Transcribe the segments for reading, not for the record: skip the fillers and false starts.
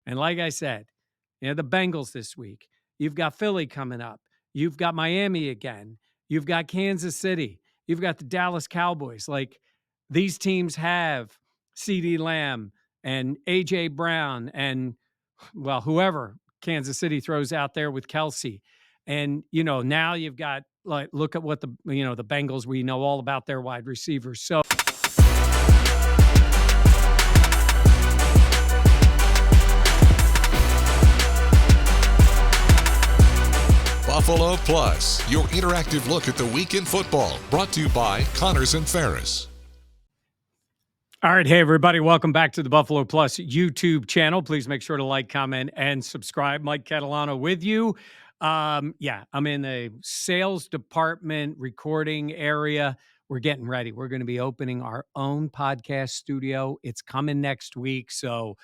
And like I said, the Bengals this week. You've got Philly coming up. You've got Miami again. You've got Kansas City. You've got the Dallas Cowboys. Like these teams have CeeDee Lamb and AJ Brown and well, whoever Kansas City throws out there with Kelsey. And, now you've got like look at what the Bengals, we know all about their wide receivers. So Buffalo Plus, your interactive look at the week in football, brought to you by Connors and Ferris. all right. Hey, everybody. Welcome back to the Buffalo Plus YouTube channel. Please make sure to like, comment, and subscribe. Mike Catalano with you. I'm in the sales department recording area. We're getting ready. We're going to be opening our own podcast studio. It's coming next week. So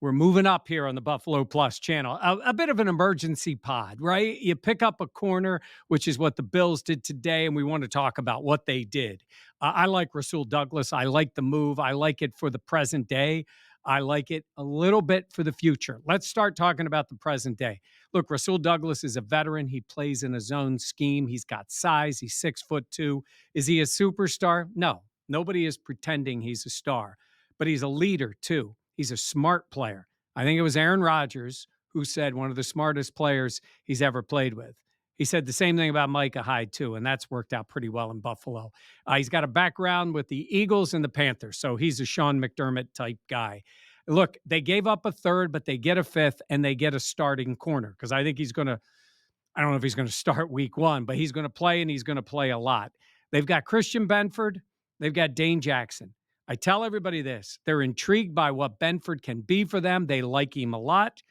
we're moving up here on the Buffalo Plus channel. A bit of an emergency pod, right? You pick up a corner, which is what the Bills did today, and we want to talk about what they did. I like Rasul Douglas. I like the move. I like it for the present day. I like it a little bit for the future. Let's start talking about the present day. Look, Rasul Douglas is a veteran. He plays in a zone scheme. He's got size. He's 6'2". Is he a superstar? No. Nobody is pretending he's a star, but he's a leader too. He's a smart player. I think it was Aaron Rodgers who said one of the smartest players he's ever played with. He said the same thing about Micah Hyde, too, and that's worked out pretty well in Buffalo. He's got a background with the Eagles and the Panthers, so he's a Sean McDermott type guy. Look, they gave up a third, but they get a fifth, and they get a starting corner because I think he's going to – I don't know if he's going to start week one, but he's going to play, and he's going to play a lot. They've got Christian Benford. They've got Dane Jackson. I tell everybody this. They're intrigued by what Benford can be for them. They like him a lot,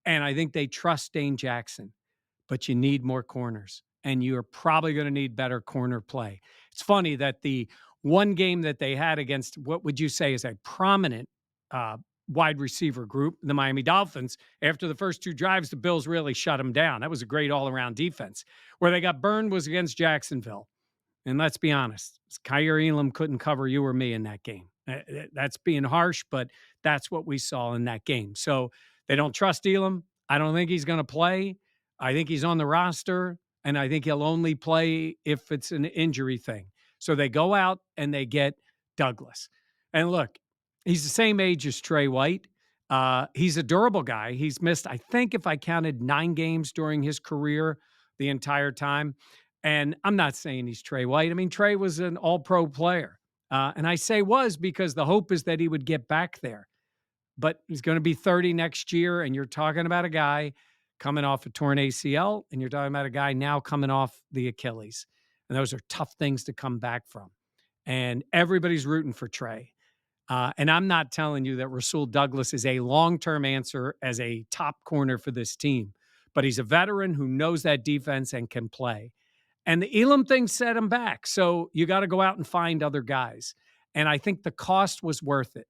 and I think they trust Dane Jackson. But you need more corners, and you're probably going to need better corner play. It's funny that the one game that they had against what would you say is a prominent wide receiver group, the Miami Dolphins, after the first two drives, the Bills really shut them down. That was a great all-around defense. Where they got burned was against Jacksonville. And let's be honest, Kyrie Elam couldn't cover you or me in that game. That's being harsh, but that's what we saw in that game. So they don't trust Elam. I don't think he's going to play. I think he's on the roster, and I think he'll only play if it's an injury thing. So they go out and they get Douglas. And look, he's the same age as Trey White. He's a durable guy. He's missed, I think, if I counted 9 games during his career the entire time. And I'm not saying he's Trey White. I mean, Trey was an all-pro player. And I say was because the hope is that he would get back there. But he's going to be 30 next year, and you're talking about a guy coming off a torn ACL, and you're talking about a guy now coming off the Achilles. And those are tough things to come back from. And everybody's rooting for Trey. And I'm not telling you that Rasul Douglas is a long-term answer as a top corner for this team. But he's a veteran who knows that defense and can play. And the Elam thing set him back. So you got to go out and find other guys. And I think the cost was worth it.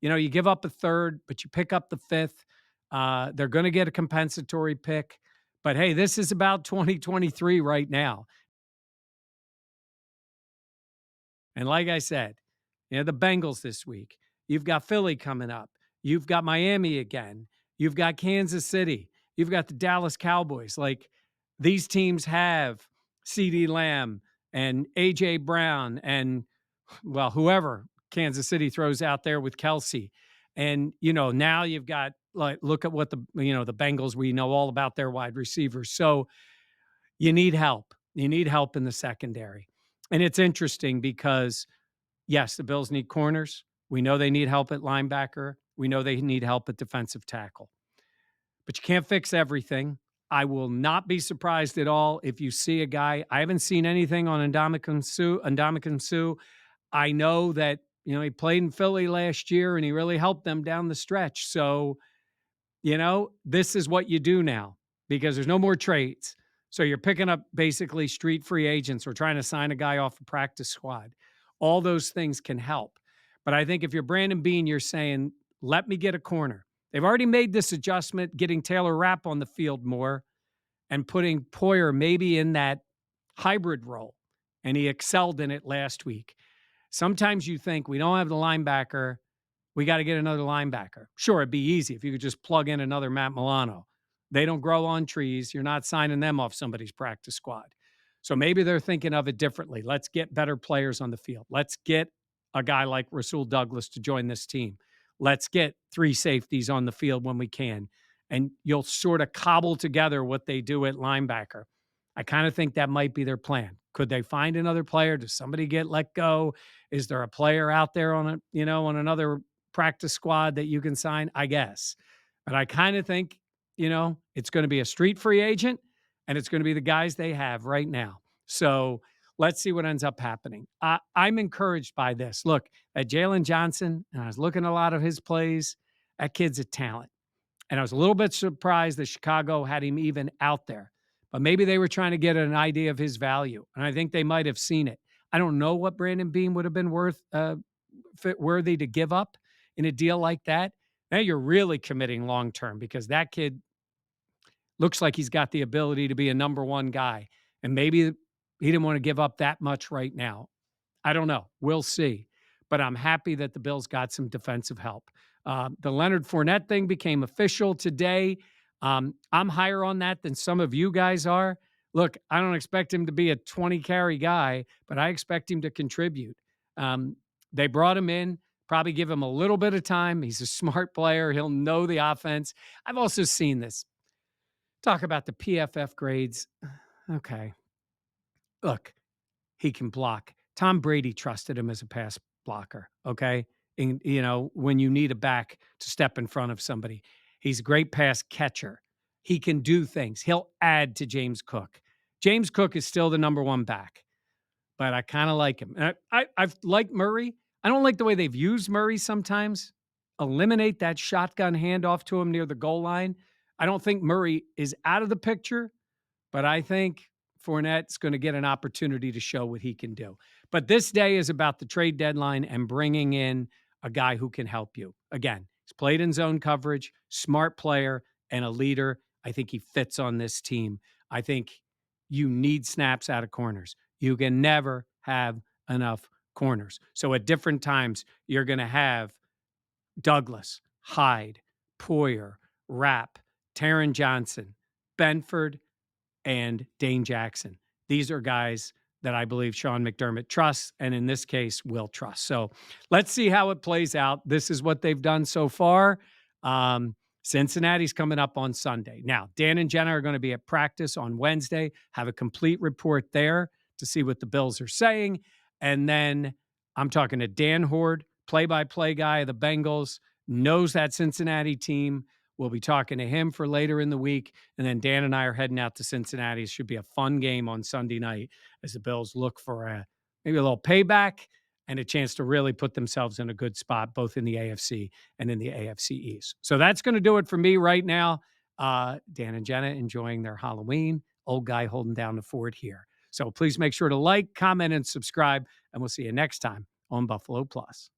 You give up a third, but you pick up the fifth. They're going to get a compensatory pick. But, hey, this is about 2023 right now. And like I said, the Bengals this week. You've got Philly coming up. You've got Miami again. You've got Kansas City. You've got the Dallas Cowboys. Like, these teams have CeeDee Lamb and AJ Brown and, well, whoever Kansas City throws out there with Kelsey. And, now you've got, like, look at what the Bengals, we know all about their wide receivers. So you need help. You need help in the secondary. And it's interesting because, yes, the Bills need corners. We know they need help at linebacker. We know they need help at defensive tackle. But you can't fix everything. I will not be surprised at all if you see a guy. I haven't seen anything on Ndamukong Suh. I know that, he played in Philly last year and he really helped them down the stretch. So, this is what you do now because there's no more trades. So you're picking up basically street free agents or trying to sign a guy off a practice squad. All those things can help. But I think if you're Brandon Beane, you're saying, let me get a corner. They've already made this adjustment, getting Taylor Rapp on the field more and putting Poyer maybe in that hybrid role. And he excelled in it last week. Sometimes you think we don't have the linebacker. We got to get another linebacker. Sure, it'd be easy if you could just plug in another Matt Milano. They don't grow on trees. You're not signing them off somebody's practice squad. So maybe they're thinking of it differently. Let's get better players on the field. Let's get a guy like Rasul Douglas to join this team. Let's get 3 safeties on the field when we can. And you'll sort of cobble together what they do at linebacker. I kind of think that might be their plan. Could they find another player? Does somebody get let go? Is there a player out there on another practice squad that you can sign? I guess. But I kind of think, it's going to be a street free agent and it's going to be the guys they have right now. So let's see what ends up happening. I'm encouraged by this. Look, at Jalen Johnson, and I was looking at a lot of his plays, that kid's a talent. And I was a little bit surprised that Chicago had him even out there. But maybe they were trying to get an idea of his value. And I think they might have seen it. I don't know what Brandon Beam would have been worthy to give up in a deal like that. Now you're really committing long term because that kid looks like he's got the ability to be a number one guy. And maybe he didn't want to give up that much right now. I don't know. We'll see. But I'm happy that the Bills got some defensive help. The Leonard Fournette thing became official today. I'm higher on that than some of you guys are. Look, I don't expect him to be a 20 carry guy, but I expect him to contribute. They brought him in, probably give him a little bit of time. He's a smart player. He'll know the offense. I've also seen this. Talk about the PFF grades. Okay. Look, he can block. Tom Brady trusted him as a pass blocker. Okay. And, when you need a back to step in front of somebody, he's a great pass catcher. He can do things. He'll add to James Cook. James Cook is still the number one back, but I kind of like him. And I've liked Murray. I don't like the way they've used Murray sometimes. Eliminate that shotgun handoff to him near the goal line. I don't think Murray is out of the picture, but I think Fournette's going to get an opportunity to show what he can do. But this day is about the trade deadline and bringing in a guy who can help you. Again, he's played in zone coverage, smart player, and a leader. I think he fits on this team. I think you need snaps out of corners. You can never have enough corners. So at different times, you're going to have Douglas, Hyde, Poyer, Rapp, Taron Johnson, Benford, and Dane Jackson. These are guys that I believe Sean McDermott trusts, and in this case, will trust. So let's see how it plays out. This is what they've done so far. Cincinnati's coming up on Sunday. Now, Dan and Jenna are going to be at practice on Wednesday, have a complete report there to see what the Bills are saying. And then I'm talking to Dan Horde, play-by-play guy of the Bengals, knows that Cincinnati team. We'll be talking to him for later in the week. And then Dan and I are heading out to Cincinnati. It should be a fun game on Sunday night as the Bills look for maybe a little payback and a chance to really put themselves in a good spot, both in the AFC and in the AFC East. So that's going to do it for me right now. Dan and Jenna enjoying their Halloween. Old guy holding down the fort here. So please make sure to like, comment, and subscribe. And we'll see you next time on Buffalo Plus.